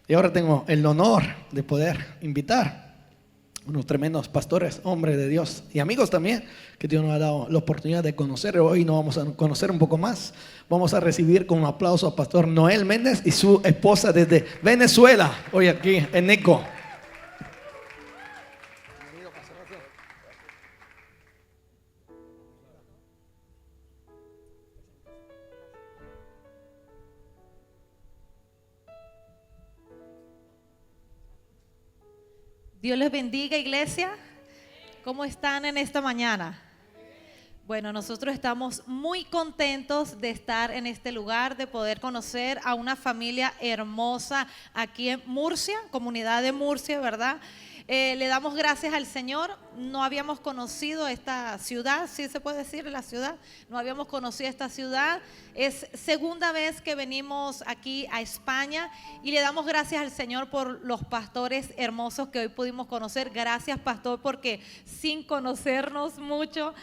Y ahora tengo el honor de poder invitar unos tremendos pastores, hombres de Dios y amigos también, que Dios nos ha dado la oportunidad de conocer. Hoy nos vamos a conocer un poco más. Vamos a recibir con un aplauso al pastor Noel Méndez y su esposa desde Venezuela, hoy aquí en ECO. Dios les bendiga, iglesia. ¿Cómo están en esta mañana? Bueno, nosotros estamos muy contentos de estar en este lugar, de poder conocer a una familia hermosa aquí en Murcia, comunidad de Murcia, ¿verdad? Le damos gracias al Señor. No habíamos conocido esta ciudad, sí se puede decir la ciudad. No habíamos conocido esta ciudad. Es segunda vez que venimos aquí a España y le damos gracias al Señor por los pastores hermosos que hoy pudimos conocer. Gracias, pastor, porque sin conocernos mucho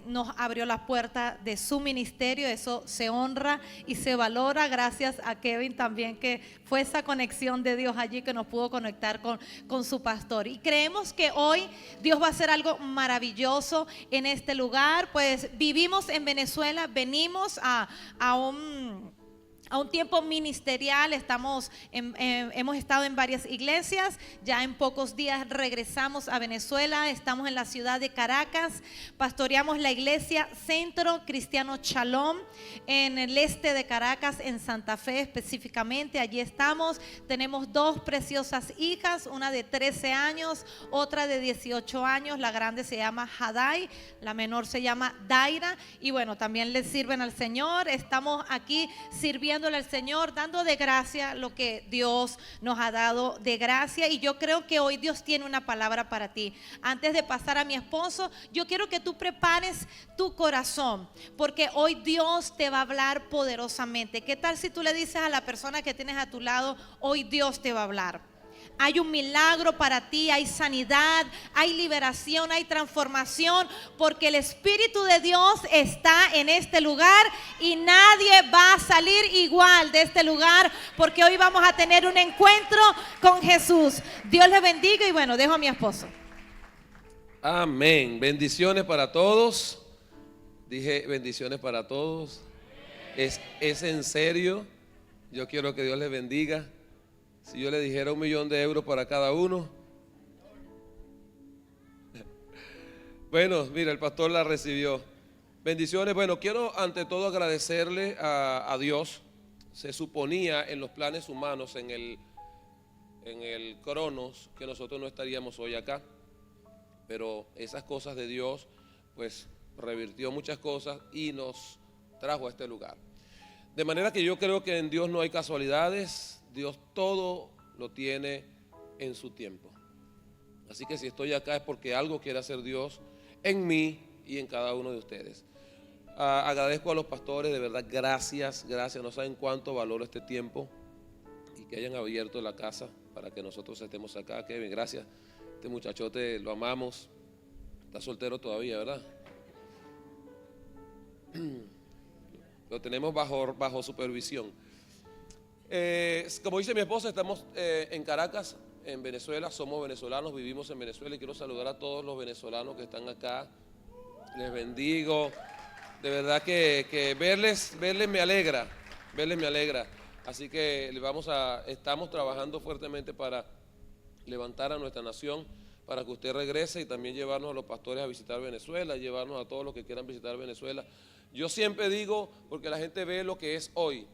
nos abrió la puerta de su ministerio. Eso se honra y se valora. Gracias a Kevin también, que fue esa conexión de Dios allí que nos pudo conectar con su pastor. Y creemos que hoy Dios va a hacer algo maravilloso en este lugar. Pues vivimos en Venezuela, venimos a un tiempo ministerial, hemos estado en varias iglesias, ya en pocos días regresamos a Venezuela, estamos en la ciudad de Caracas, pastoreamos la iglesia Centro Cristiano Shalom en el este de Caracas, en Santa Fe específicamente. Allí estamos, tenemos dos preciosas hijas, una de 13 años, otra de 18 años, la grande se llama Hadai, la menor se llama Daira, y bueno, también le sirven al Señor. Estamos aquí sirviendo al Señor, dando de gracia lo que Dios nos ha dado de gracia. Y yo creo que hoy Dios tiene una palabra para ti. Antes de pasar a mi esposo, yo quiero que tú prepares tu corazón, porque hoy Dios te va a hablar poderosamente. ¿Qué tal si tú le dices a la persona que tienes a tu lado: hoy Dios te va a hablar? Hay un milagro para ti, hay sanidad, hay liberación, hay transformación, porque el Espíritu de Dios está en este lugar y nadie va a salir igual de este lugar, porque hoy vamos a tener un encuentro con Jesús. Dios les bendiga y bueno, dejo a mi esposo. Amén. Bendiciones para todos. Dije bendiciones para todos. Es en serio. Yo quiero que Dios les bendiga. Si yo le dijera 1 millón de euros para cada uno. Bueno, mira, el pastor la recibió. Bendiciones. Bueno, quiero ante todo agradecerle a Dios. Se suponía en los planes humanos, en el Cronos, que nosotros no estaríamos hoy acá. Pero esas cosas de Dios, pues revirtió muchas cosas y nos trajo a este lugar. De manera que yo creo que en Dios no hay casualidades. Dios todo lo tiene en su tiempo. Así que si estoy acá es porque algo quiere hacer Dios en mí y en cada uno de ustedes. Agradezco a los pastores, de verdad, gracias. No saben cuánto valoro este tiempo y que hayan abierto la casa para que nosotros estemos acá. Kevin, gracias. Este muchachote lo amamos. Está soltero todavía, ¿verdad? Lo tenemos bajo supervisión. Como dice mi esposa, estamos en Caracas, en Venezuela. Somos venezolanos, vivimos en Venezuela y quiero saludar a todos los venezolanos que están acá. Les bendigo. De verdad que verles me alegra. Así que estamos trabajando fuertemente para levantar a nuestra nación, para que usted regrese y también llevarnos a los pastores a visitar Venezuela, llevarnos a todos los que quieran visitar Venezuela. Yo siempre digo, porque la gente ve lo que es hoy,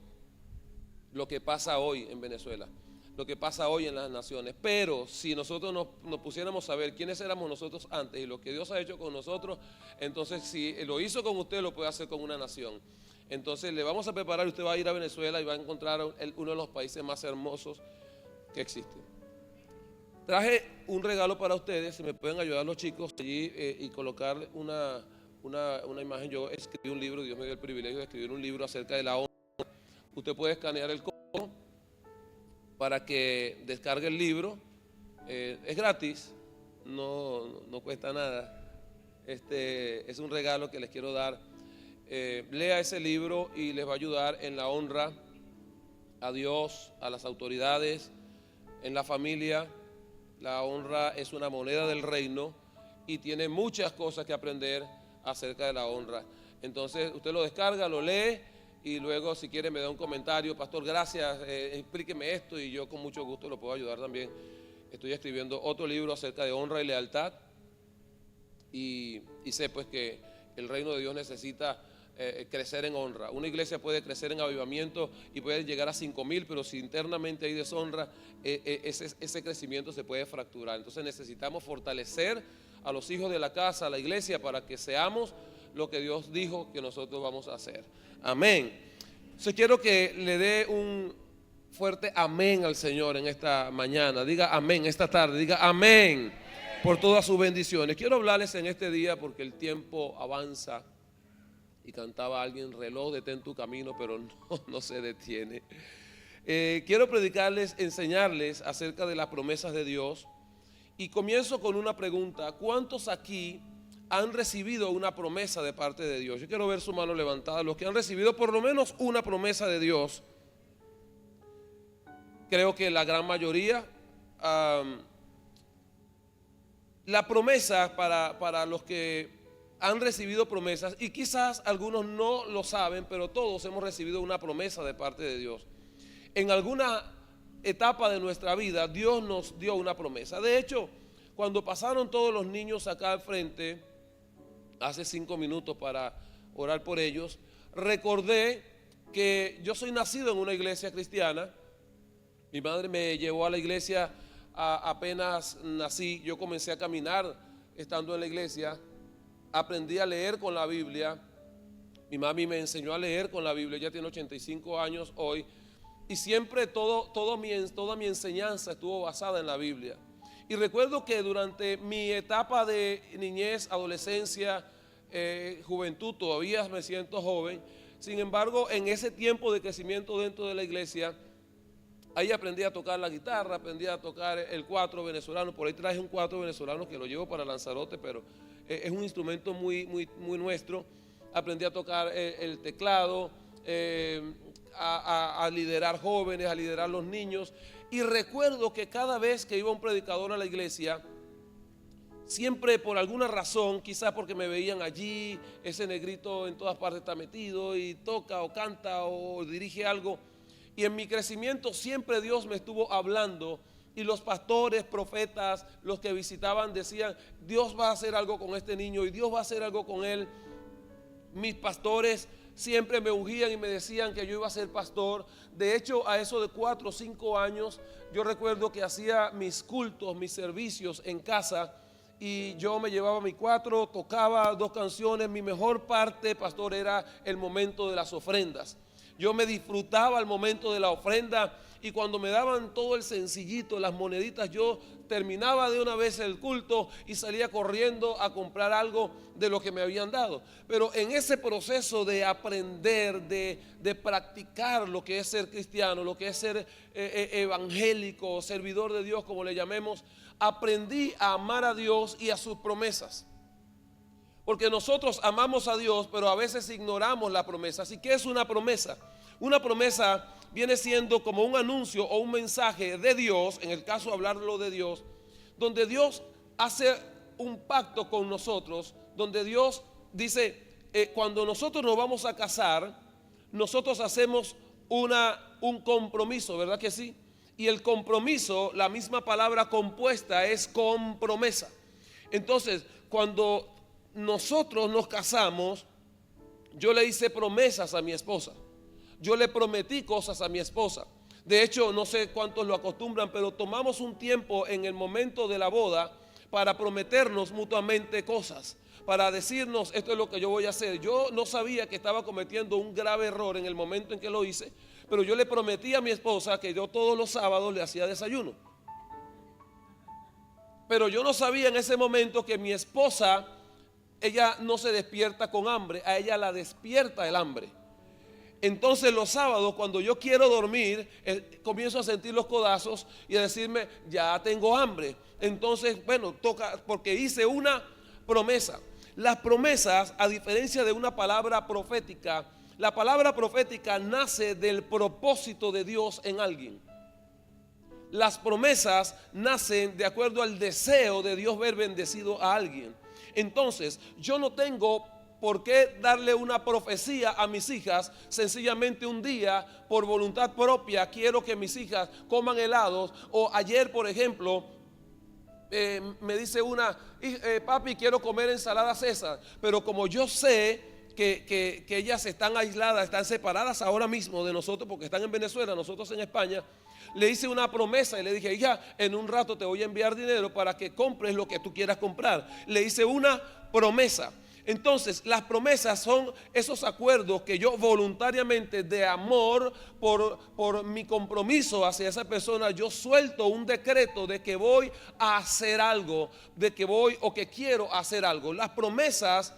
lo que pasa hoy en Venezuela, lo que pasa hoy en las naciones, pero si nosotros nos pusiéramos a ver quiénes éramos nosotros antes y lo que Dios ha hecho con nosotros, entonces si lo hizo con usted, lo puede hacer con una nación. Entonces le vamos a preparar, usted va a ir a Venezuela y va a encontrar uno de los países más hermosos que existen. Traje un regalo para ustedes, si me pueden ayudar los chicos allí y colocar una imagen. Yo escribí un libro, Dios me dio el privilegio de escribir un libro acerca de la ONU. Usted puede escanear el código para que descargue el libro. Es gratis, no cuesta nada. Es un regalo que les quiero dar. Lea ese libro y les va a ayudar en la honra a Dios, a las autoridades, en la familia. La honra es una moneda del reino y tiene muchas cosas que aprender acerca de la honra. Entonces usted lo descarga, lo lee y luego si quiere me da un comentario: pastor, gracias, explíqueme esto, y yo con mucho gusto lo puedo ayudar también. Estoy escribiendo otro libro acerca de honra y lealtad y sé pues que el reino de Dios necesita crecer en honra. Una iglesia puede crecer en avivamiento y puede llegar a 5,000, pero si internamente hay deshonra, ese crecimiento se puede fracturar. Entonces necesitamos fortalecer a los hijos de la casa, a la iglesia, para que seamos lo que Dios dijo que nosotros vamos a hacer. Amén. Entonces quiero que le dé un fuerte amén al Señor en esta mañana. Diga amén esta tarde, diga amén por todas sus bendiciones. Quiero hablarles en este día porque el tiempo avanza. Y cantaba alguien: reloj, detén tu camino, pero no se detiene. Quiero predicarles, enseñarles acerca de las promesas de Dios. Y comienzo con una pregunta: ¿cuántos aquí han recibido una promesa de parte de Dios? Yo quiero ver su mano levantada. Los que han recibido por lo menos una promesa de Dios. Creo que la gran mayoría. La promesa para los que han recibido promesas, y quizás algunos no lo saben, pero todos hemos recibido una promesa de parte de Dios. En alguna etapa de nuestra vida Dios nos dio una promesa. De hecho, cuando pasaron todos los niños acá al frente hace 5 minutos para orar por ellos, recordé que yo soy nacido en una iglesia cristiana. Mi madre me llevó a la iglesia apenas nací. Yo comencé a caminar estando en la iglesia. Aprendí a leer con la Biblia. Mi mami me enseñó a leer con la Biblia. Ella tiene 85 años hoy. Y siempre toda mi enseñanza estuvo basada en la Biblia. Y recuerdo que durante mi etapa de niñez, adolescencia, juventud, todavía me siento joven. Sin embargo, en ese tiempo de crecimiento dentro de la iglesia, ahí aprendí a tocar la guitarra, aprendí a tocar el cuatro venezolano. Por ahí traje un cuatro venezolano que lo llevo para Lanzarote, pero es un instrumento muy nuestro. Aprendí a tocar el teclado, a liderar jóvenes, a liderar los niños. Y recuerdo que cada vez que iba un predicador a la iglesia, siempre por alguna razón, quizás porque me veían allí, ese negrito en todas partes está metido y toca o canta o dirige algo. Y en mi crecimiento siempre Dios me estuvo hablando. Y los pastores, profetas, los que visitaban decían: Dios va a hacer algo con este niño y Dios va a hacer algo con él. Mis pastores siempre me ungían y me decían que yo iba a ser pastor. De hecho, a eso de 4 o 5 años, yo recuerdo que hacía mis cultos, mis servicios en casa. Y yo me llevaba mi cuatro, tocaba 2 canciones. Mi mejor parte, pastor, era el momento de las ofrendas. Yo me disfrutaba el momento de la ofrenda. Y cuando me daban todo el sencillito, las moneditas, yo terminaba de una vez el culto y salía corriendo a comprar algo de lo que me habían dado. Pero en ese proceso de aprender, de practicar lo que es ser cristiano, lo que es ser evangélico, servidor de Dios, como le llamemos, aprendí a amar a Dios y a sus promesas. Porque nosotros amamos a Dios, pero a veces ignoramos la promesa. Así que es una promesa. Una promesa viene siendo como un anuncio o un mensaje de Dios, en el caso de hablarlo de Dios, donde Dios hace un pacto con nosotros, donde Dios dice, cuando nosotros nos vamos a casar, nosotros hacemos un compromiso, ¿verdad que sí? Y el compromiso, la misma palabra compuesta es con promesa. Entonces, cuando nosotros nos casamos, yo le hice promesas a mi esposa. Yo le prometí cosas a mi esposa. De hecho, no sé cuántos lo acostumbran, pero tomamos un tiempo en el momento de la boda para prometernos mutuamente cosas, para decirnos: esto es lo que yo voy a hacer. Yo no sabía que estaba cometiendo un grave error en el momento en que lo hice, pero yo le prometí a mi esposa que yo todos los sábados le hacía desayuno. Pero yo no sabía en ese momento que mi esposa, ella no se despierta con hambre, a ella la despierta el hambre. Entonces los sábados, cuando yo quiero dormir, comienzo a sentir los codazos y a decirme: ya tengo hambre. Entonces, bueno, toca, porque hice una promesa. Las promesas, a diferencia de una palabra profética, La palabra profética nace del propósito de Dios en alguien. Las promesas nacen de acuerdo al deseo de Dios ver bendecido a alguien. Entonces, yo no tengo por qué darle una profecía a mis hijas. Sencillamente un día, por voluntad propia, quiero que mis hijas coman helados. O ayer, por ejemplo, me dice una, papi, quiero comer ensalada César. Pero como yo sé que ellas están aisladas, están separadas ahora mismo de nosotros, porque están en Venezuela, nosotros en España, le hice una promesa y le dije, hija, en un rato te voy a enviar dinero para que compres lo que tú quieras comprar. Le hice una promesa. Entonces, las promesas son esos acuerdos que yo voluntariamente, de amor por mi compromiso hacia esa persona, yo suelto un decreto de que voy a hacer algo, de que voy o que quiero hacer algo. Las promesas,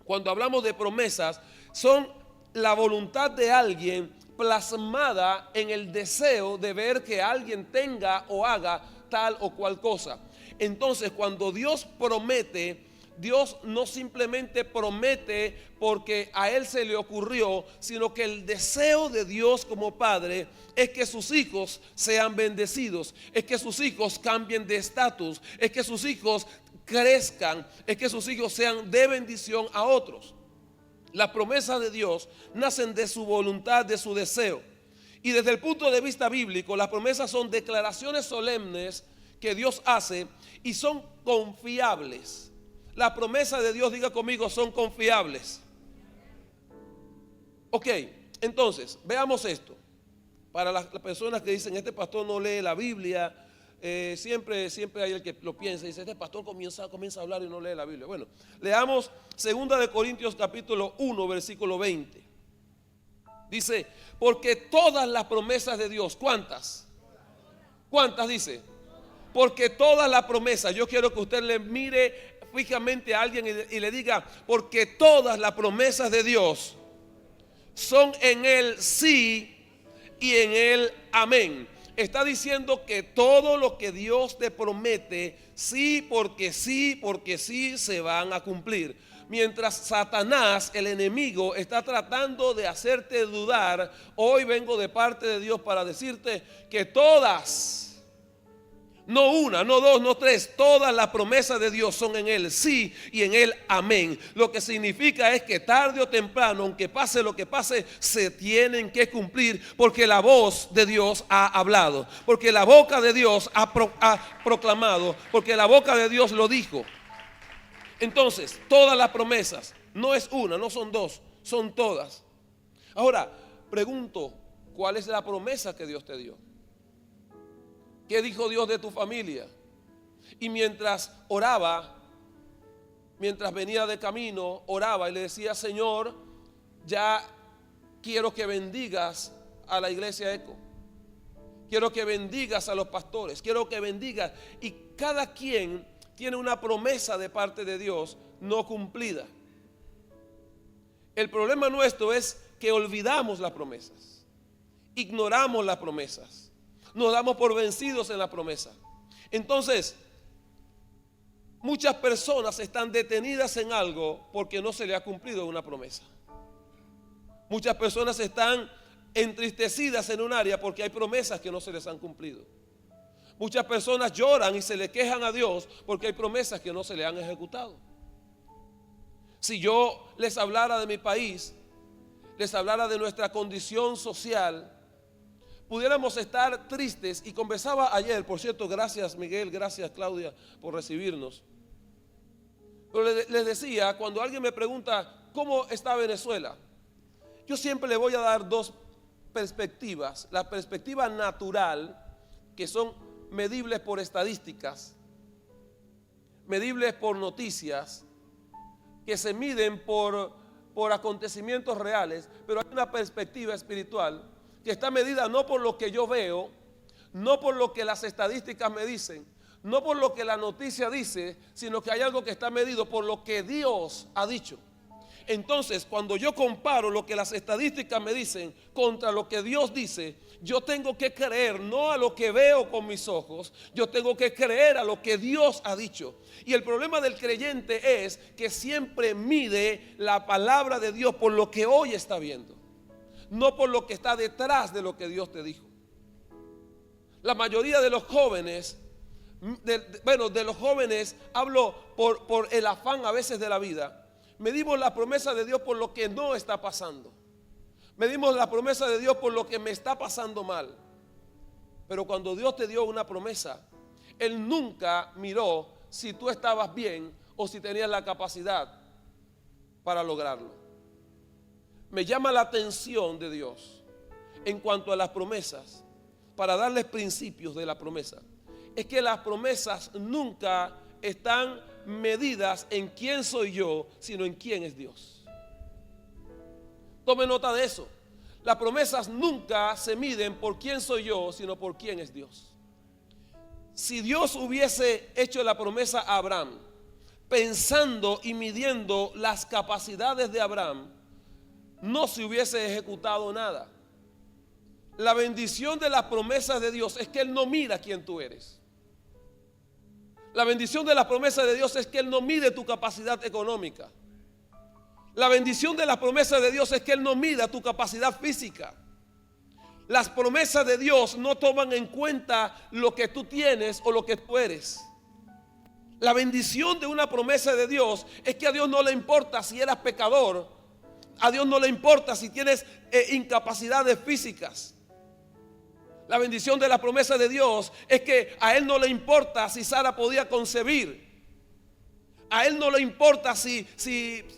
cuando hablamos de promesas, son la voluntad de alguien plasmada en el deseo de ver que alguien tenga o haga tal o cual cosa. Entonces, cuando Dios promete, Dios no simplemente promete porque a Él se le ocurrió, sino que el deseo de Dios como Padre es que sus hijos sean bendecidos, es que sus hijos cambien de estatus, es que sus hijos crezcan, es que sus hijos sean de bendición a otros. Las promesas de Dios nacen de su voluntad, de su deseo. Y desde el punto de vista bíblico, las promesas son declaraciones solemnes que Dios hace y son confiables. Las promesas de Dios, diga conmigo, son confiables. Ok, entonces, veamos esto. Para las personas que dicen, este pastor no lee la Biblia, siempre hay el que lo piensa y dice, este pastor comienza a hablar y no lee la Biblia. Bueno, leamos 2 Corintios capítulo 1, versículo 20. Dice, porque todas las promesas de Dios, ¿cuántas? ¿Cuántas dice? Porque todas las promesas, yo quiero que usted le mire fijamente a alguien y le diga, porque todas las promesas de Dios son en el sí y en el amén. Está diciendo que todo lo que Dios te promete, sí, porque sí se van a cumplir. Mientras Satanás, el enemigo, está tratando de hacerte dudar, hoy vengo de parte de Dios para decirte que todas, no una, no dos, no tres, todas las promesas de Dios son en Él sí y en Él amén. Lo que significa es que tarde o temprano, aunque pase lo que pase, se tienen que cumplir, porque la voz de Dios ha hablado, porque la boca de Dios ha proclamado, porque la boca de Dios lo dijo. Entonces, todas las promesas, no es una, no son dos, son todas. Ahora, pregunto, ¿cuál es la promesa que Dios te dio? ¿Qué dijo Dios de tu familia? Y mientras oraba, mientras venía de camino, oraba y le decía, Señor, ya quiero que bendigas a la iglesia Eco. Quiero que bendigas a los pastores, quiero que bendigas. Y cada quien tiene una promesa de parte de Dios no cumplida. El problema nuestro es que olvidamos las promesas, ignoramos las promesas. Nos damos por vencidos en la promesa. Entonces, muchas personas están detenidas en algo porque no se le ha cumplido una promesa. Muchas personas están entristecidas en un área porque hay promesas que no se les han cumplido. Muchas personas lloran y se le quejan a Dios porque hay promesas que no se le han ejecutado. Si yo les hablara de mi país, les hablara de nuestra condición social, pudiéramos estar tristes. Y conversaba ayer, por cierto, gracias Miguel, gracias Claudia por recibirnos. Pero les decía, cuando alguien me pregunta ¿cómo está Venezuela? Yo siempre le voy a dar dos perspectivas. La perspectiva natural, que son medibles por estadísticas, medibles por noticias, que se miden por acontecimientos reales. Pero hay una perspectiva espiritual que está medida no por lo que yo veo, no por lo que las estadísticas me dicen, no por lo que la noticia dice, sino que hay algo que está medido por lo que Dios ha dicho. Entonces, cuando yo comparo lo que las estadísticas me dicen contra lo que Dios dice, yo tengo que creer no a lo que veo con mis ojos, yo tengo que creer a lo que Dios ha dicho. Y el problema del creyente es que siempre mide la palabra de Dios por lo que hoy está viendo, no por lo que está detrás de lo que Dios te dijo. La mayoría de los jóvenes, de los jóvenes, hablo por el afán a veces de la vida. Medimos la promesa de Dios por lo que no está pasando. Medimos la promesa de Dios por lo que me está pasando mal. Pero cuando Dios te dio una promesa, Él nunca miró si tú estabas bien o si tenías la capacidad para lograrlo. Me llama la atención de Dios en cuanto a las promesas, para darles principios de la promesa. Es que las promesas nunca están medidas en quién soy yo, sino en quién es Dios. Tome nota de eso. Las promesas nunca se miden por quién soy yo, sino por quién es Dios. Si Dios hubiese hecho la promesa a Abraham, pensando y midiendo las capacidades de Abraham, no se hubiese ejecutado nada. La bendición de las promesas de Dios es que Él no mira quién tú eres. La bendición de las promesas de Dios es que Él no mide tu capacidad económica. La bendición de las promesas de Dios es que Él no mida tu capacidad física. Las promesas de Dios no toman en cuenta lo que tú tienes o lo que tú eres. La bendición de una promesa de Dios es que a Dios no le importa si eras pecador. A Dios no le importa si tienes incapacidades físicas. La bendición de la promesa de Dios es que a Él no le importa si Sara podía concebir. A Él no le importa si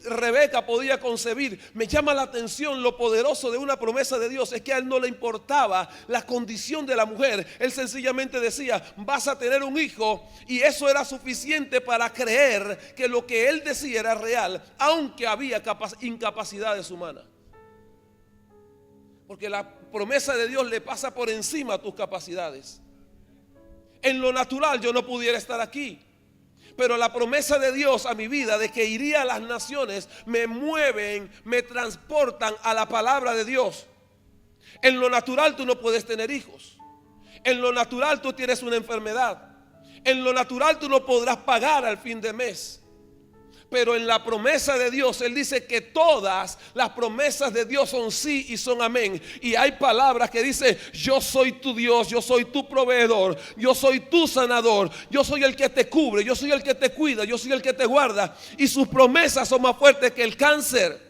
Rebeca podía concebir. Me llama la atención lo poderoso de una promesa de Dios. Es que a Él no le importaba la condición de la mujer. Él sencillamente decía, vas a tener un hijo. Y eso era suficiente para creer que lo que Él decía era real, aunque había incapacidades humanas. Porque la promesa de Dios le pasa por encima a tus capacidades. En lo natural yo no pudiera estar aquí, pero la promesa de Dios a mi vida de que iría a las naciones me mueven, me transportan a la palabra de Dios. En lo natural tú no puedes tener hijos. En lo natural tú tienes una enfermedad. En lo natural tú no podrás pagar al fin de mes. Pero en la promesa de Dios, Él dice que todas las promesas de Dios son sí y son amén. Y hay palabras que dice, yo soy tu Dios, yo soy tu proveedor, yo soy tu sanador, yo soy el que te cubre, yo soy el que te cuida, yo soy el que te guarda. Y sus promesas son más fuertes que el cáncer.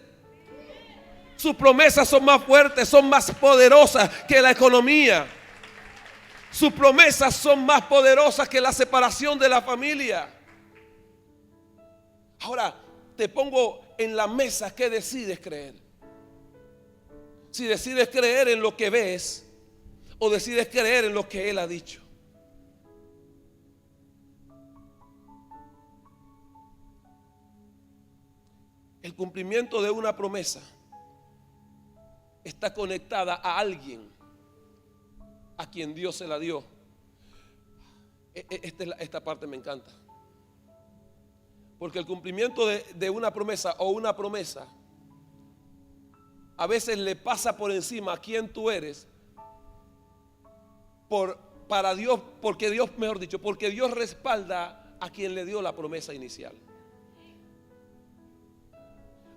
Sus promesas son más fuertes, son más poderosas que la economía. Sus promesas son más poderosas que la separación de la familia. Ahora te pongo en la mesa, ¿qué decides creer? Si decides creer en lo que ves o decides creer en lo que Él ha dicho. El cumplimiento de una promesa está conectada a alguien a quien Dios se la dio. Esta parte me encanta. Porque el cumplimiento de una promesa o una promesa a veces le pasa por encima a quien tú eres para Dios, porque Dios respalda a quien le dio la promesa inicial.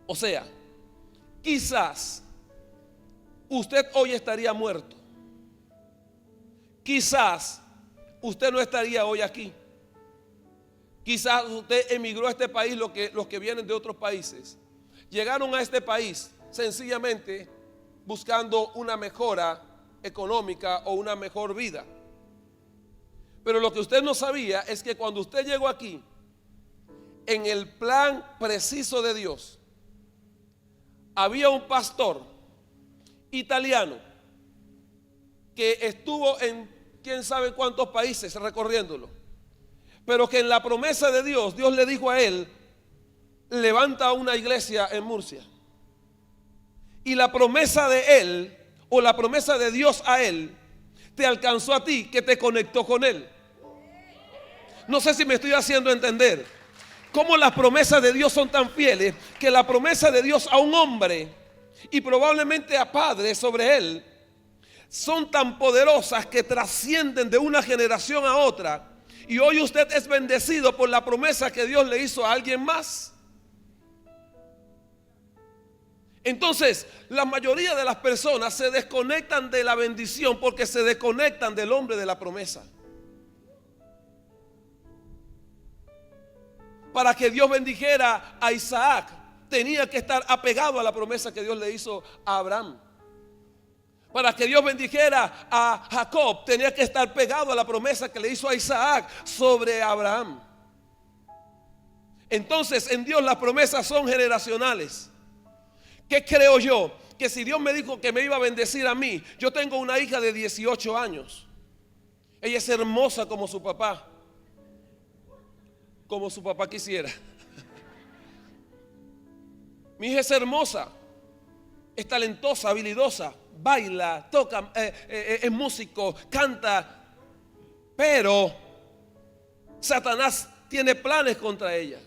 O sea, quizás usted hoy estaría muerto. Quizás usted no estaría hoy aquí. Quizás usted emigró a este país, los que vienen de otros países. Llegaron a este país sencillamente buscando una mejora económica o una mejor vida. Pero lo que usted no sabía es que cuando usted llegó aquí, en el plan preciso de Dios, había un pastor italiano que estuvo en quién sabe cuántos países recorriéndolo. Pero que en la promesa de Dios, Dios le dijo a él, levanta una iglesia en Murcia. Y la promesa de él, o la promesa de Dios a él, te alcanzó a ti, que te conectó con él. No sé si me estoy haciendo entender. cómo las promesas de Dios son tan fieles, que la promesa de Dios a un hombre y probablemente a padres sobre él son tan poderosas que trascienden de una generación a otra. Y hoy usted es bendecido por la promesa que Dios le hizo a alguien más. Entonces, la mayoría de las personas se desconectan de la bendición porque se desconectan del hombre de la promesa. Para que Dios bendijera a Isaac, tenía que estar apegado a la promesa que Dios le hizo a Abraham. Para que Dios bendijera a Jacob, tenía que estar pegado a la promesa que le hizo a Isaac sobre Abraham. Entonces, en Dios las promesas son generacionales. ¿Qué creo yo? Que si Dios me dijo que me iba a bendecir a mí, yo tengo una hija de 18 años. Ella es hermosa como su papá quisiera. Mi hija es hermosa, es talentosa, habilidosa, baila, toca, es músico, canta, pero Satanás tiene planes contra ella.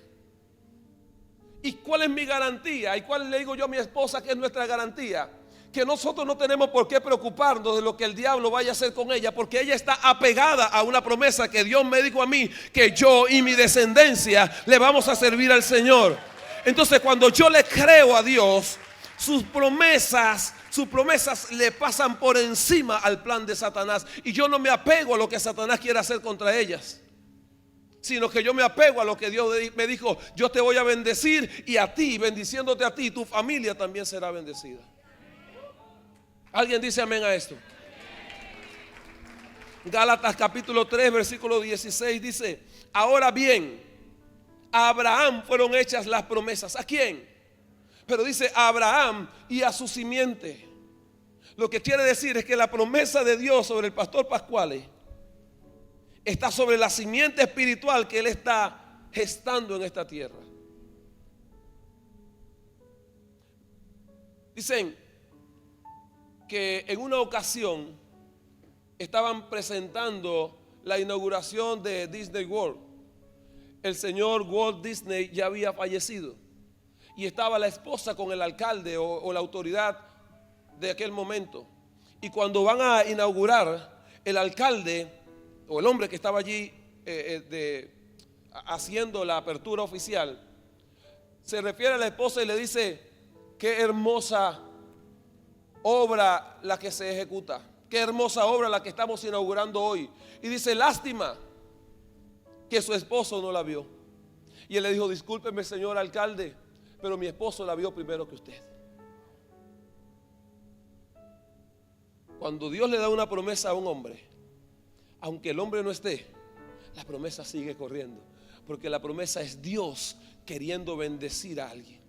¿Y cuál es mi garantía? ¿Y cuál le digo yo a mi esposa que es nuestra garantía? Que nosotros no tenemos por qué preocuparnos de lo que el diablo vaya a hacer con ella, porque ella está apegada a una promesa que Dios me dijo a mí, que yo y mi descendencia le vamos a servir al Señor. Entonces, cuando yo le creo a Dios, sus promesas le pasan por encima al plan de Satanás, y yo no me apego a lo que Satanás quiere hacer contra ellas, sino que yo me apego a lo que Dios me dijo: yo te voy a bendecir, y a ti, bendiciéndote a ti, tu familia también será bendecida. ¿Alguien dice amén a esto? Gálatas capítulo 3 versículo 16 dice: ahora bien, a Abraham fueron hechas las promesas. ¿A quién? Pero dice a Abraham y a su simiente. Lo que quiere decir es que la promesa de Dios sobre el pastor Pascuale está sobre la simiente espiritual que él está gestando en esta tierra. Dicen que en una ocasión estaban presentando la inauguración de Disney World. El señor Walt Disney ya había fallecido y estaba la esposa con el alcalde o la autoridad de aquel momento. Y cuando van a inaugurar, el alcalde o el hombre que estaba allí haciendo la apertura oficial, se refiere a la esposa y le dice: qué hermosa obra la que se ejecuta, qué hermosa obra la que estamos inaugurando hoy. Y dice: lástima que su esposo no la vio. Y él le dijo: discúlpeme, señor alcalde, pero mi esposo la vio primero que usted. Cuando Dios le da una promesa a un hombre, aunque el hombre no esté, la promesa sigue corriendo, porque la promesa es Dios queriendo bendecir a alguien.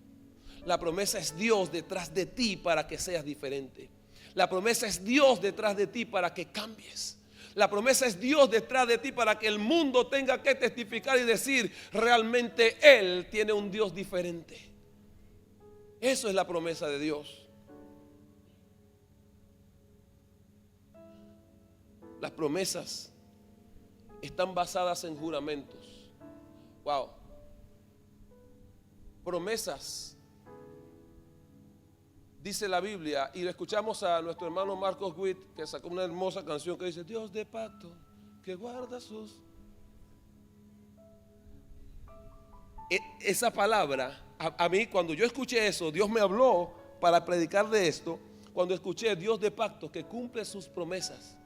La promesa es Dios detrás de ti para que seas diferente. La promesa es Dios detrás de ti para que cambies. La promesa es Dios detrás de ti para que el mundo tenga que testificar y decir: realmente Él tiene un Dios diferente. Eso es la promesa de Dios. Las promesas están basadas en juramentos. Wow. Promesas. Dice la Biblia, y lo escuchamos a nuestro hermano Marcos Witt, que sacó una hermosa canción que dice: Dios de pacto, que guarda sus... Esa palabra, a mí cuando yo escuché eso, Dios me habló para predicar de esto. Cuando escuché Dios de pacto, que cumple sus promesas.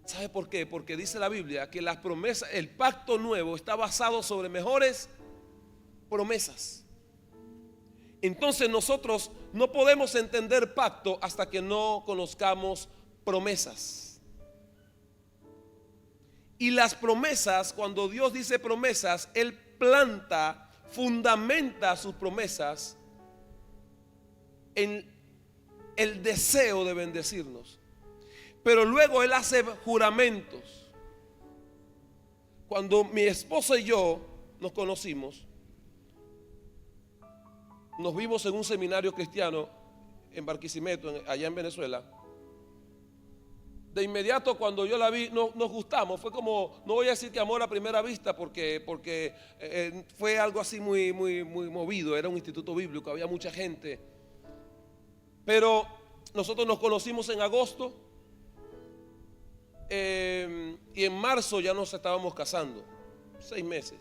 ¿Sabe por qué? Porque dice la Biblia que las promesas, el pacto nuevo está basado sobre mejores promesas. Entonces nosotros no podemos entender pacto hasta que no conozcamos promesas. Y las promesas, cuando Dios dice promesas, Él planta, fundamenta sus promesas en el deseo de bendecirnos. Pero luego Él hace juramentos. Cuando mi esposa y yo nos conocimos, nos vimos en un seminario cristiano en Barquisimeto, allá en Venezuela. De inmediato cuando yo la vi nos gustamos. Fue como, no voy a decir que amor a primera vista porque fue algo así muy movido. Era un instituto bíblico, había mucha gente. Pero nosotros nos conocimos en agosto y en marzo ya nos estábamos casando, 6 meses.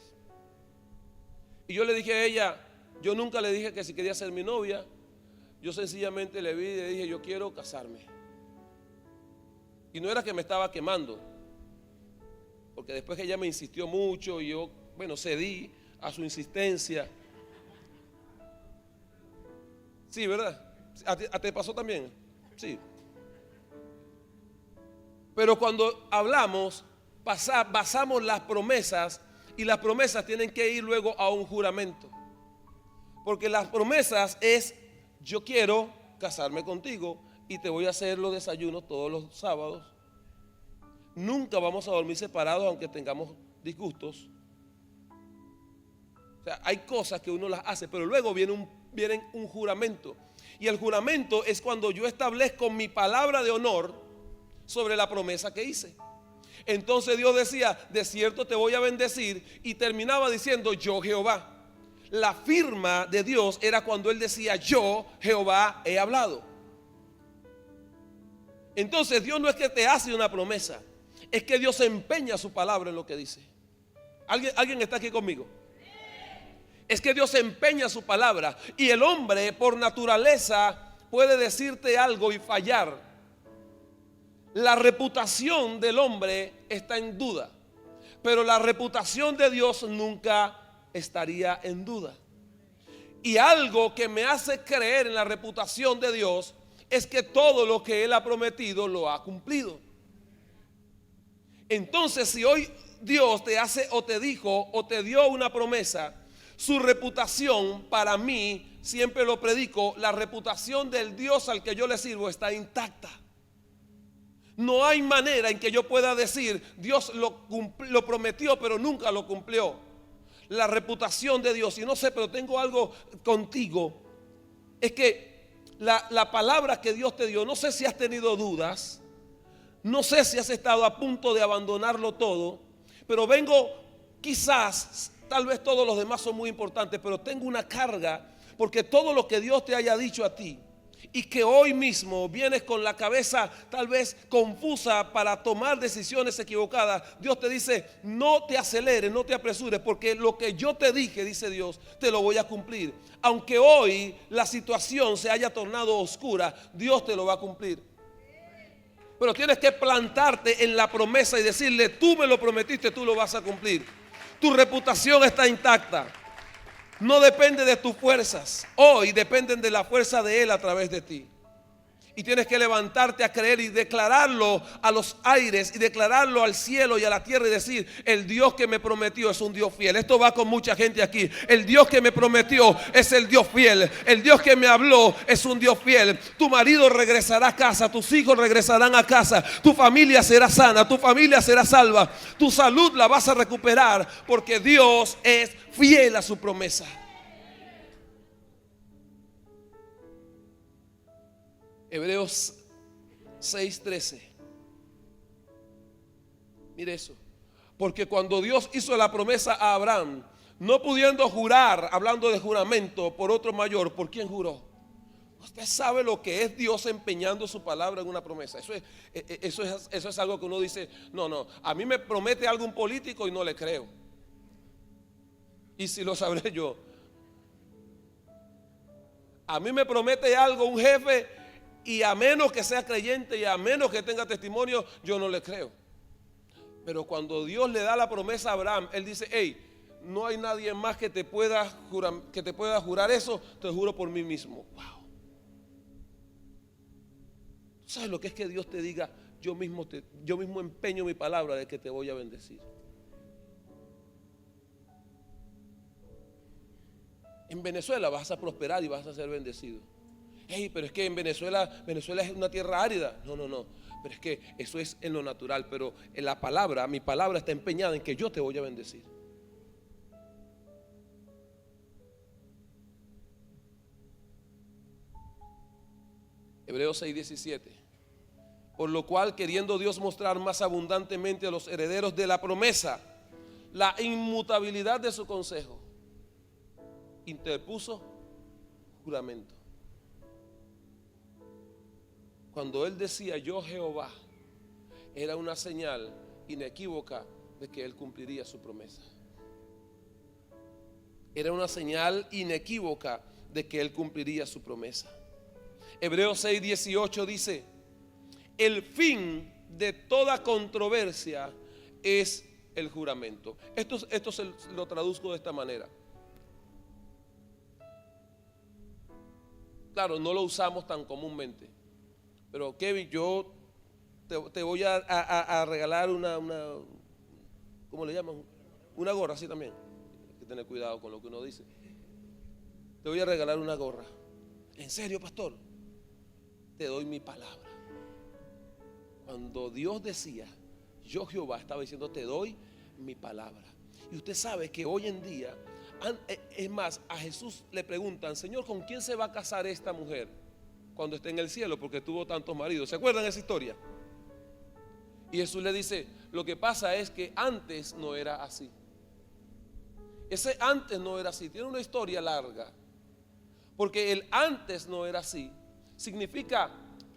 Y yo le dije a ella, yo nunca le dije que si quería ser mi novia. Yo sencillamente le vi y le dije, yo quiero casarme. Y no era que me estaba quemando, porque después que ella me insistió mucho y yo, cedí a su insistencia. Sí, ¿verdad? ¿A te pasó también? Sí. Pero cuando hablamos, basamos las promesas, y las promesas tienen que ir luego a un juramento. Porque las promesas es, yo quiero casarme contigo y te voy a hacer los desayunos todos los sábados. Nunca vamos a dormir separados aunque tengamos disgustos. O sea, hay cosas que uno las hace, pero luego viene un juramento. Y el juramento es cuando yo establezco mi palabra de honor sobre la promesa que hice. Entonces Dios decía, de cierto te voy a bendecir, y terminaba diciendo, yo Jehová. La firma de Dios era cuando Él decía, yo Jehová he hablado. Entonces Dios no es que te hace una promesa, es que Dios empeña su palabra en lo que dice. ¿Alguien está aquí conmigo? Es que Dios empeña su palabra, y el hombre por naturaleza puede decirte algo y fallar. La reputación del hombre está en duda, pero la reputación de Dios nunca estaría en duda. Y algo que me hace creer en la reputación de Dios es que todo lo que Él ha prometido lo ha cumplido. Entonces, si hoy Dios te hace o te dijo o te dio una promesa, su reputación, para mí, siempre lo predico, la reputación del Dios al que yo le sirvo está intacta. No hay manera en que yo pueda decir, Dios lo prometió pero nunca lo cumplió. La reputación de Dios, y no sé, pero tengo algo contigo, es que la palabra que Dios te dio, no sé si has tenido dudas, no sé si has estado a punto de abandonarlo todo, pero vengo, quizás, tal vez todos los demás son muy importantes, pero tengo una carga, porque todo lo que Dios te haya dicho a ti, y que hoy mismo vienes con la cabeza tal vez confusa para tomar decisiones equivocadas, Dios te dice, no te aceleres, no te apresures, porque lo que yo te dije, dice Dios, te lo voy a cumplir. Aunque hoy la situación se haya tornado oscura, Dios te lo va a cumplir. Pero tienes que plantarte en la promesa y decirle, tú me lo prometiste, tú lo vas a cumplir. Tu reputación está intacta. No depende de tus fuerzas. Hoy dependen de la fuerza de Él a través de ti. Y tienes que levantarte a creer y declararlo a los aires y declararlo al cielo y a la tierra y decir, el Dios que me prometió es un Dios fiel. Esto va con mucha gente aquí. El Dios que me prometió es el Dios fiel. El Dios que me habló es un Dios fiel. Tu marido regresará a casa, tus hijos regresarán a casa, tu familia será sana, tu familia será salva, tu salud la vas a recuperar, porque Dios es fiel a su promesa. Hebreos 6:13. Mire eso. Porque cuando Dios hizo la promesa a Abraham, no pudiendo jurar, hablando de juramento, por otro mayor, ¿por quién juró? Usted sabe lo que es Dios empeñando su palabra en una promesa. Eso es algo que uno dice, no, a mí me promete algo un político y no le creo. Y si lo sabré yo. A mí me promete algo un jefe, y a menos que sea creyente y a menos que tenga testimonio, yo no le creo. Pero cuando Dios le da la promesa a Abraham, Él dice, hey, no hay nadie más que te pueda jurar eso, te juro por mí mismo. Wow. ¿Tú sabes lo que es que Dios te diga, yo mismo empeño mi palabra de que te voy a bendecir? En Venezuela vas a prosperar y vas a ser bendecido. Hey, pero es que en Venezuela es una tierra árida. No, pero es que eso es en lo natural. Pero en la palabra, mi palabra está empeñada en que yo te voy a bendecir. Hebreos 6:17. Por lo cual, queriendo Dios mostrar más abundantemente a los herederos de la promesa la inmutabilidad de su consejo, interpuso juramento. Cuando él decía yo Jehová, era una señal inequívoca de que él cumpliría su promesa. Era una señal inequívoca de que él cumpliría su promesa. Hebreos 6:18 dice: el fin de toda controversia es el juramento. Esto se lo traduzco de esta manera. Claro, no lo usamos tan comúnmente, pero Kevin, yo te voy a regalar una ¿cómo le llaman? Una gorra, así también. Hay que tener cuidado con lo que uno dice. Te voy a regalar una gorra. ¿En serio, pastor? Te doy mi palabra. Cuando Dios decía yo Jehová, estaba diciendo te doy mi palabra. Y usted sabe que hoy en día, es más, a Jesús le preguntan: Señor, ¿con quién se va a casar esta mujer cuando esté en el cielo? Porque tuvo tantos maridos. ¿Se acuerdan de esa historia? Y Jesús le dice: lo que pasa es que antes no era así. Ese antes no era así. Tiene una historia larga. Porque el antes no era así significa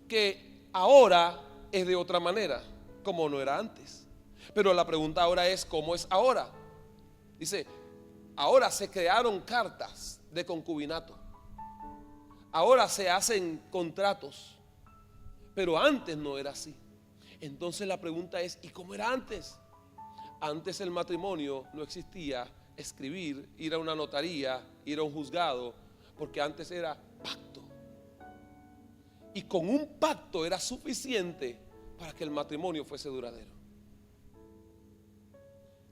que ahora es de otra manera, como no era antes. Pero la pregunta ahora es: ¿cómo es ahora? Dice: ahora se crearon cartas de concubinato. Ahora se hacen contratos. Pero antes no era así. Entonces la pregunta es: ¿y cómo era antes? Antes el matrimonio no existía escribir, ir a una notaría, ir a un juzgado, porque antes era pacto. Y con un pacto era suficiente para que el matrimonio fuese duradero.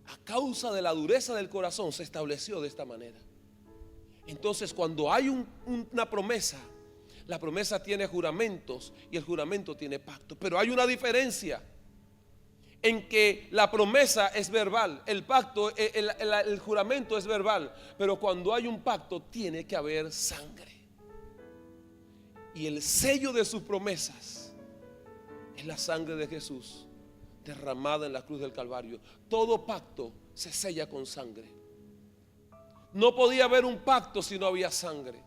A causa de la dureza del corazón se estableció de esta manera. Entonces, cuando hay una promesa, la promesa tiene juramentos y el juramento tiene pacto. Pero hay una diferencia en que la promesa es verbal, el pacto, el juramento es verbal. Pero cuando hay un pacto tiene que haber sangre. Y el sello de sus promesas es la sangre de Jesús derramada en la cruz del Calvario. Todo pacto se sella con sangre. No podía haber un pacto si no había sangre.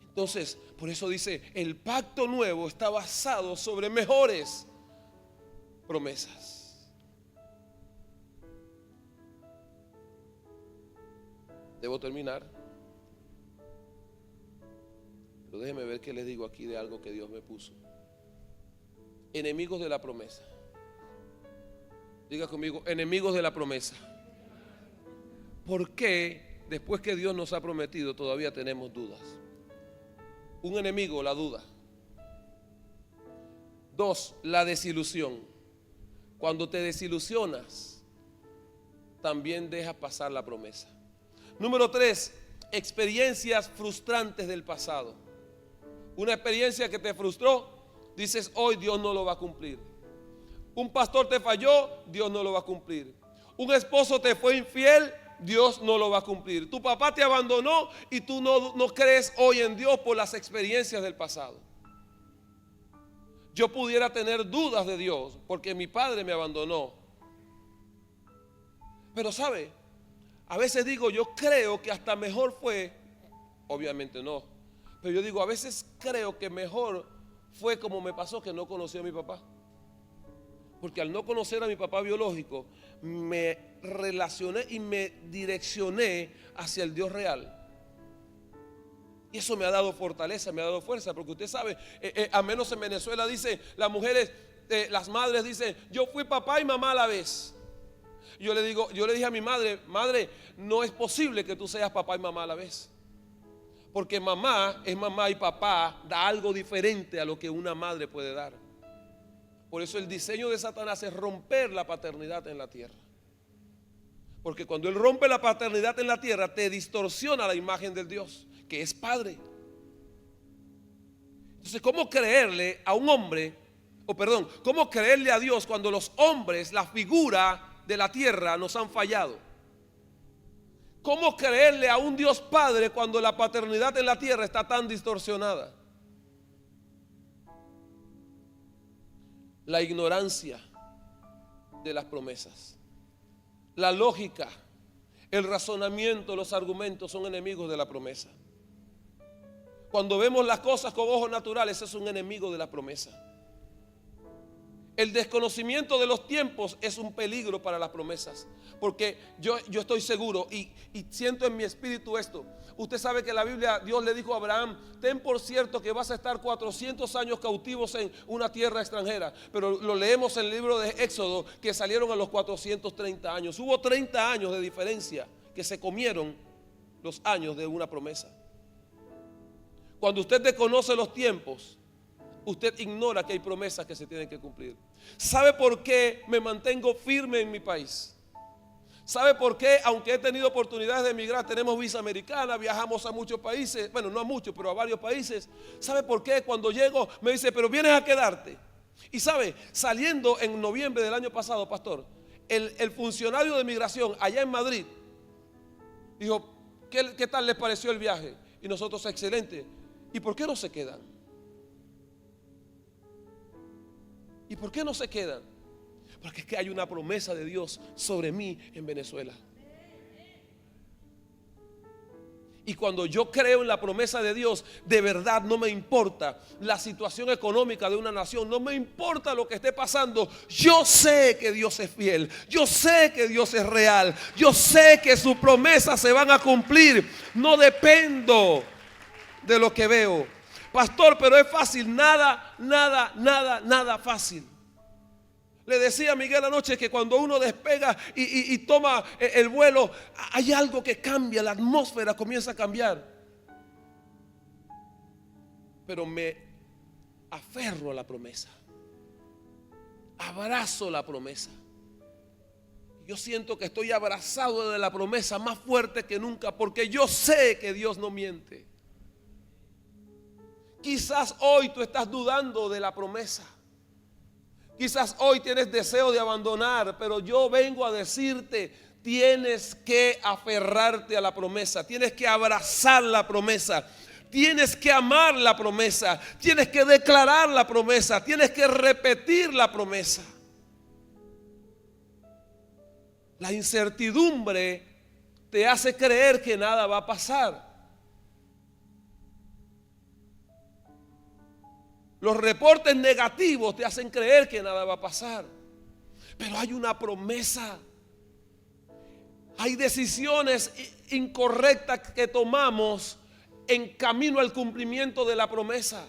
Entonces, por eso dice: el pacto nuevo está basado sobre mejores promesas. Debo terminar, pero déjeme ver qué les digo aquí de algo que Dios me puso. Enemigos de la promesa. Diga conmigo: enemigos de la promesa. ¿Por qué después que Dios nos ha prometido todavía tenemos dudas? Un enemigo, la duda. 2, la desilusión. Cuando te desilusionas, también dejas pasar la promesa. Número 3, experiencias frustrantes del pasado. Una experiencia que te frustró, dices hoy Dios no lo va a cumplir. Un pastor te falló, Dios no lo va a cumplir. Un esposo te fue infiel, Dios no lo va a cumplir. Tu papá te abandonó y tú no crees hoy en Dios por las experiencias del pasado. Yo pudiera tener dudas de Dios porque mi padre me abandonó. Pero sabe, a veces digo, yo creo que hasta mejor fue, obviamente no, pero yo digo, a veces creo que mejor fue como me pasó que no conocí a mi papá. Porque al no conocer a mi papá biológico, me relacioné y me direccioné hacia el Dios real. Y eso me ha dado fortaleza, me ha dado fuerza, porque usted sabe, a menos en Venezuela dice, las mujeres, las madres dicen, yo fui papá y mamá a la vez. Yo le dije a mi madre, madre, no es posible que tú seas papá y mamá a la vez. Porque mamá es mamá y papá da algo diferente a lo que una madre puede dar. Por eso el diseño de Satanás es romper la paternidad en la tierra. Porque cuando él rompe la paternidad en la tierra, te distorsiona la imagen del Dios, que es padre. Entonces, ¿cómo creerle a un hombre, cómo creerle a Dios cuando los hombres, la figura de la tierra, nos han fallado? ¿Cómo creerle a un Dios Padre cuando la paternidad en la tierra está tan distorsionada? la ignorancia de las promesas. La lógica, el razonamiento, los argumentos son enemigos de la promesa. Cuando vemos las cosas con ojos naturales, es un enemigo de la promesa. El desconocimiento de los tiempos es un peligro para las promesas. Porque yo estoy seguro y siento en mi espíritu esto. Usted sabe que la Biblia, Dios le dijo a Abraham: ten por cierto que vas a estar 400 años cautivos en una tierra extranjera. Pero lo leemos en el libro de Éxodo, que salieron a los 430 años. Hubo 30 años de diferencia que se comieron los años de una promesa. Cuando usted desconoce los tiempos, usted ignora que hay promesas que se tienen que cumplir. ¿Sabe por qué me mantengo firme en mi país? ¿Sabe por qué? Aunque he tenido oportunidades de emigrar, tenemos visa americana, viajamos a muchos países, bueno, no a muchos, pero a varios países. ¿Sabe por qué? Cuando llego me dice: pero vienes a quedarte. Y sabe, saliendo en noviembre del año pasado, pastor, el funcionario de migración allá en Madrid dijo: ¿qué tal les pareció el viaje? Y nosotros: excelente. ¿Y por qué no se quedan? ¿Y por qué no se quedan? Porque es que hay una promesa de Dios sobre mí en Venezuela. Y cuando yo creo en la promesa de Dios, de verdad no me importa la situación económica de una nación, no me importa lo que esté pasando. Yo sé que Dios es fiel, yo sé que Dios es real, yo sé que sus promesas se van a cumplir. No dependo de lo que veo. Pastor, pero es fácil. Nada fácil. Le decía a Miguel anoche que cuando uno despega y toma el vuelo, hay algo que cambia, la atmósfera comienza a cambiar. Pero me aferro a la promesa, abrazo la promesa. Yo siento que estoy abrazado de la promesa más fuerte que nunca, porque yo sé que Dios no miente. Quizás hoy tú estás dudando de la promesa. Quizás hoy tienes deseo de abandonar, pero yo vengo a decirte: tienes que aferrarte a la promesa, tienes que abrazar la promesa, tienes que amar la promesa, tienes que declarar la promesa, tienes que repetir la promesa. La incertidumbre te hace creer que nada va a pasar. Los reportes negativos te hacen creer que nada va a pasar. Pero hay una promesa. Hay decisiones incorrectas que tomamos en camino al cumplimiento de la promesa.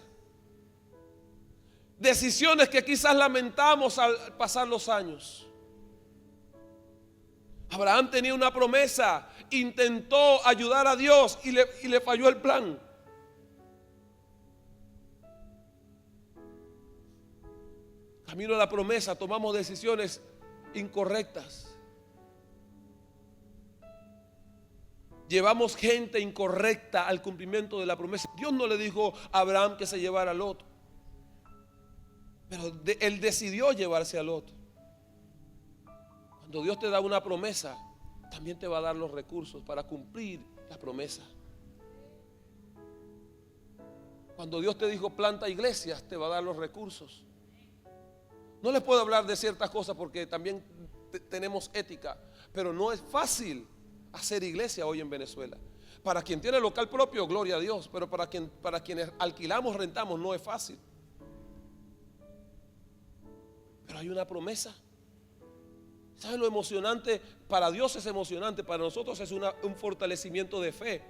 Decisiones que quizás lamentamos al pasar los años. Abraham tenía una promesa, intentó ayudar a Dios y le falló el plan. Camino a la promesa tomamos decisiones incorrectas. Llevamos gente incorrecta al cumplimiento de la promesa. Dios no le dijo a Abraham que se llevara a Lot, pero él decidió llevarse a Lot. Cuando Dios te da una promesa, también te va a dar los recursos para cumplir la promesa. Cuando Dios te dijo planta iglesias, te va a dar los recursos. No les puedo hablar de ciertas cosas porque también tenemos ética, pero no es fácil hacer iglesia hoy en Venezuela. Para quien tiene local propio, gloria a Dios, pero para quienes alquilamos, rentamos, no es fácil. Pero hay una promesa. ¿Saben lo emocionante? Para Dios es emocionante, para nosotros es un fortalecimiento de fe.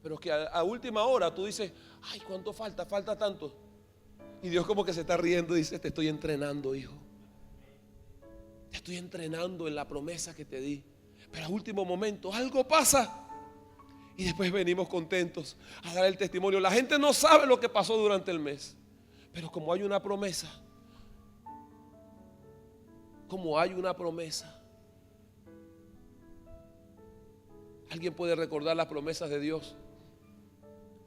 Pero que a última hora tú dices: ay, ¿cuánto falta? Falta tanto. Y Dios como que se está riendo y dice: te estoy entrenando, hijo. Te estoy entrenando en la promesa que te di. Pero a último momento algo pasa. Y después venimos contentos a dar el testimonio. La gente no sabe lo que pasó durante el mes. Pero como hay una promesa, ¿alguien puede recordar las promesas de Dios?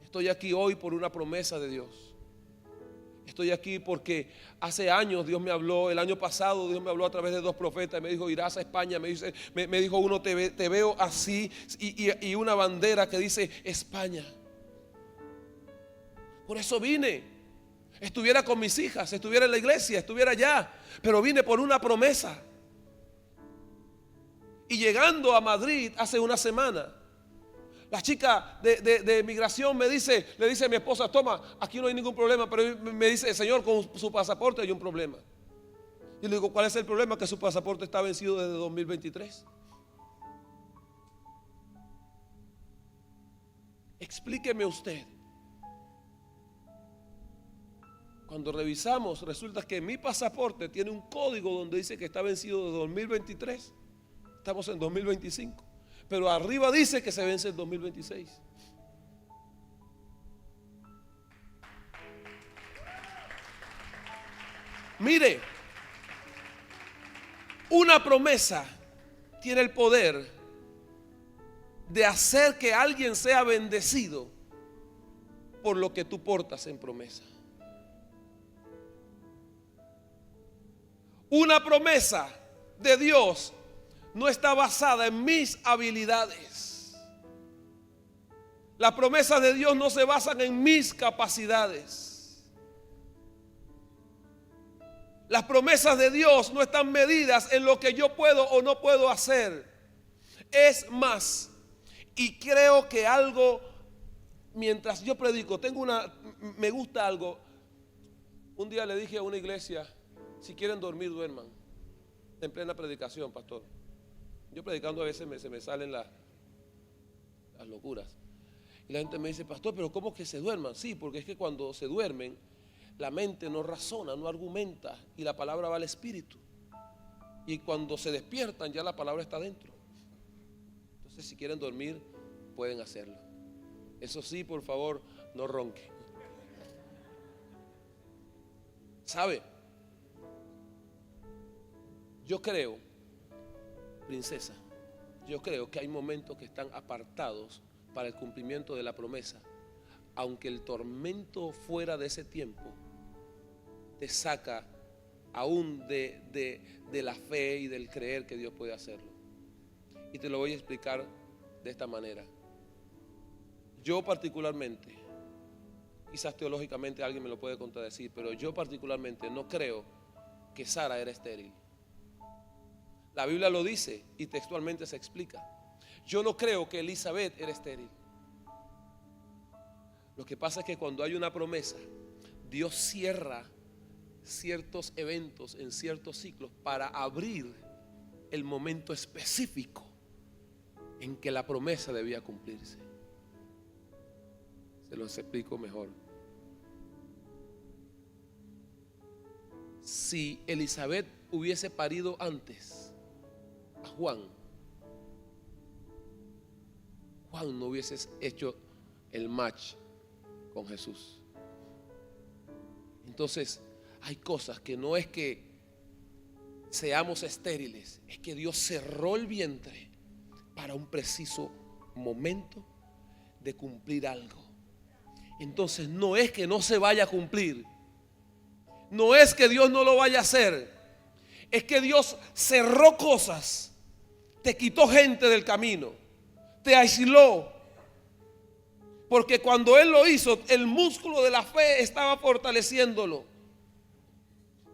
Estoy aquí hoy por una promesa de Dios. Estoy aquí porque hace años Dios me habló. El año pasado Dios me habló a través de 2 profetas. Me dijo: irás a España. Me dijo uno: te veo así, y una bandera que dice España. Por eso vine. estuviera con mis hijas, estuviera en la iglesia, estuviera allá, pero vine por una promesa. Y llegando a Madrid hace una semana, la chica de migración le dice a mi esposa: toma, aquí no hay ningún problema. Pero me dice: señor, con su pasaporte hay un problema. Y le digo: ¿cuál es el problema? Que su pasaporte está vencido desde 2023. Explíqueme usted. Cuando revisamos, resulta que mi pasaporte tiene un código donde dice que está vencido de 2023. Estamos en 2025, pero arriba dice que se vence en 2026. Mire, una promesa tiene el poder de hacer que alguien sea bendecido por lo que tú portas en promesa. Una promesa de Dios no está basada en mis habilidades. Las promesas de Dios no se basan en mis capacidades. Las promesas de Dios no están medidas en lo que yo puedo o no puedo hacer. Es más, y creo que algo, mientras yo predico, me gusta algo. Un día le dije a una iglesia: si quieren dormir, duerman. En plena predicación, pastor. Yo predicando a veces se me salen las locuras. Y la gente me dice: pastor, pero ¿cómo que se duerman? Sí, porque es que cuando se duermen, la mente no razona, no argumenta, y la palabra va al espíritu. Y cuando se despiertan, ya la palabra está dentro. Entonces, si quieren dormir, pueden hacerlo. Eso sí, por favor, no ronquen. ¿Sabe? Yo creo, princesa, yo creo que hay momentos que están apartados para el cumplimiento de la promesa. Aunque el tormento fuera de ese tiempo te saca aún de la fe y del creer que Dios puede hacerlo. Y te lo voy a explicar de esta manera. Yo particularmente, quizás teológicamente alguien me lo puede contradecir, pero yo particularmente no creo que Sara era estéril. La Biblia lo dice y textualmente se explica. Yo no creo que Elizabeth era estéril. Lo que pasa es que cuando hay una promesa, Dios cierra ciertos eventos en ciertos ciclos para abrir el momento específico en que la promesa debía cumplirse. Se los explico mejor. Si Elizabeth hubiese parido antes a Juan no hubiese hecho el match con Jesús. Entonces, hay cosas que no es que seamos estériles, es que Dios cerró el vientre para un preciso momento de cumplir algo. Entonces, no es que no se vaya a cumplir, no es que Dios no lo vaya a hacer, es que Dios cerró cosas, te quitó gente del camino, te aisló. Porque cuando Él lo hizo, el músculo de la fe estaba fortaleciéndolo,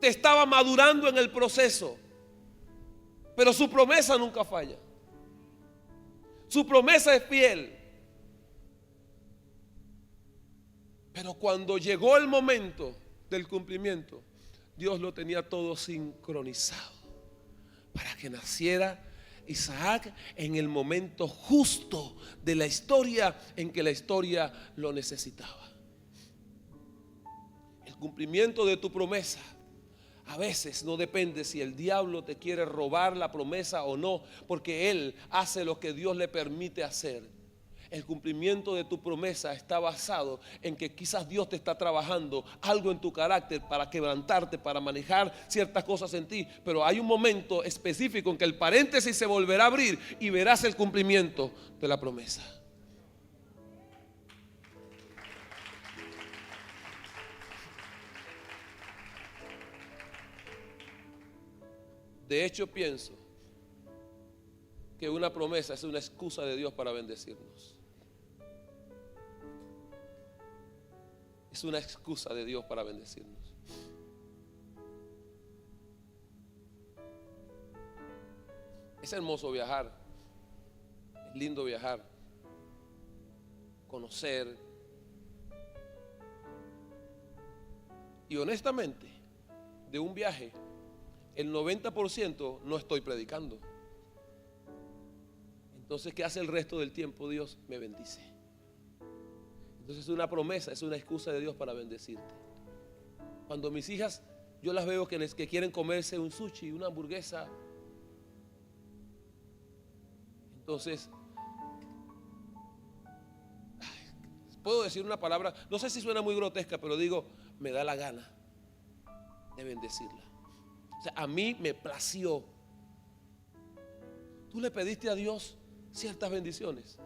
te estaba madurando en el proceso. Pero su promesa nunca falla. Su promesa es fiel. Pero cuando llegó el momento del cumplimiento, Dios lo tenía todo sincronizado para que naciera Isaac en el momento justo de la historia en que la historia lo necesitaba. El cumplimiento de tu promesa a veces no depende si el diablo te quiere robar la promesa o no, porque él hace lo que Dios le permite hacer. El cumplimiento de tu promesa está basado en que quizás Dios te está trabajando algo en tu carácter para quebrantarte, para manejar ciertas cosas en ti. Pero hay un momento específico en que el paréntesis se volverá a abrir y verás el cumplimiento de la promesa. De hecho, pienso que una promesa es una excusa de Dios para bendecirnos. es una excusa de Dios para bendecirnos. Es hermoso viajar, es lindo viajar, conocer. Y honestamente, de un viaje, el 90% no estoy predicando. Entonces, ¿qué hace el resto del tiempo? Dios me bendice. Entonces es una promesa, es una excusa de Dios para bendecirte. Cuando mis hijas, yo las veo que quieren comerse un sushi, una hamburguesa. Entonces, puedo decir una palabra, no sé si suena muy grotesca, pero digo, me da la gana de bendecirla. O sea, a mí me plació. Tú le pediste a Dios ciertas bendiciones,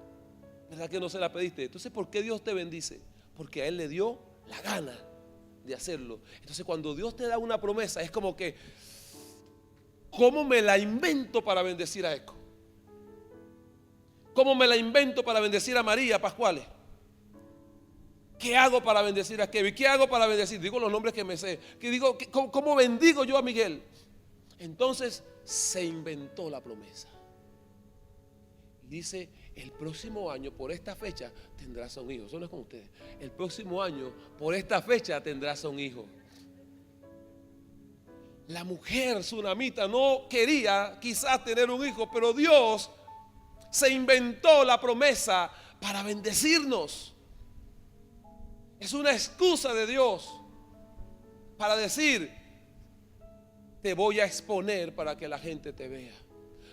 ¿verdad que no se la pediste? Entonces, ¿por qué Dios te bendice? Porque a Él le dio la gana de hacerlo. Entonces, cuando Dios te da una promesa, es como que, ¿cómo me la invento para bendecir a Eco? ¿Cómo me la invento para bendecir a María Pascuales? ¿Qué hago para bendecir a Kevin? ¿Qué hago para bendecir? Digo los nombres que me sé. ¿Cómo bendigo yo a Miguel? Entonces se inventó la promesa. Dice, el próximo año por esta fecha tendrás un hijo. Eso no es con ustedes. El próximo año por esta fecha tendrás un hijo. La mujer tsunamita no quería quizás tener un hijo, pero Dios se inventó la promesa para bendecirnos. Es una excusa de Dios para decir, te voy a exponer para que la gente te vea.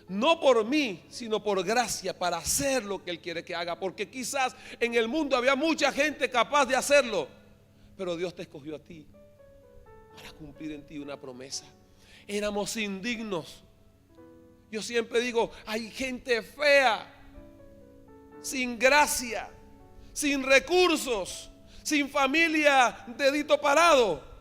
No por mí, sino por gracia, para hacer lo que Él quiere que haga. Porque quizás en el mundo había mucha gente capaz de hacerlo, pero Dios te escogió a ti para cumplir en ti una promesa. Éramos indignos. Yo siempre digo, hay gente fea, sin gracia, sin recursos, sin familia, dedito parado.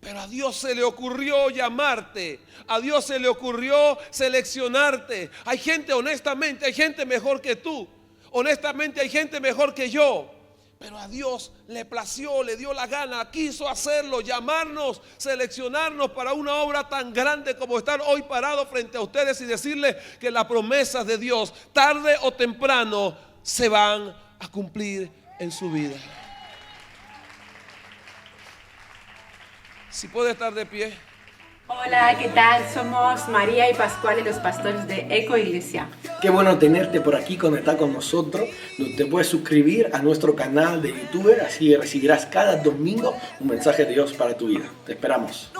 Pero a Dios se le ocurrió llamarte, a Dios se le ocurrió seleccionarte. Hay gente, honestamente, hay gente mejor que tú. Honestamente, hay gente mejor que yo. Pero a Dios le plació, le dio la gana, quiso hacerlo, llamarnos, seleccionarnos para una obra tan grande como estar hoy parado frente a ustedes y decirles que las promesas de Dios, tarde o temprano, se van a cumplir en su vida. Si puede estar de pie. Hola, ¿qué tal? Somos María y Pascual, los pastores de Eco Iglesia. Qué bueno tenerte por aquí, conectar con nosotros. Te puedes suscribir a nuestro canal de YouTube, así recibirás cada domingo un mensaje de Dios para tu vida. Te esperamos.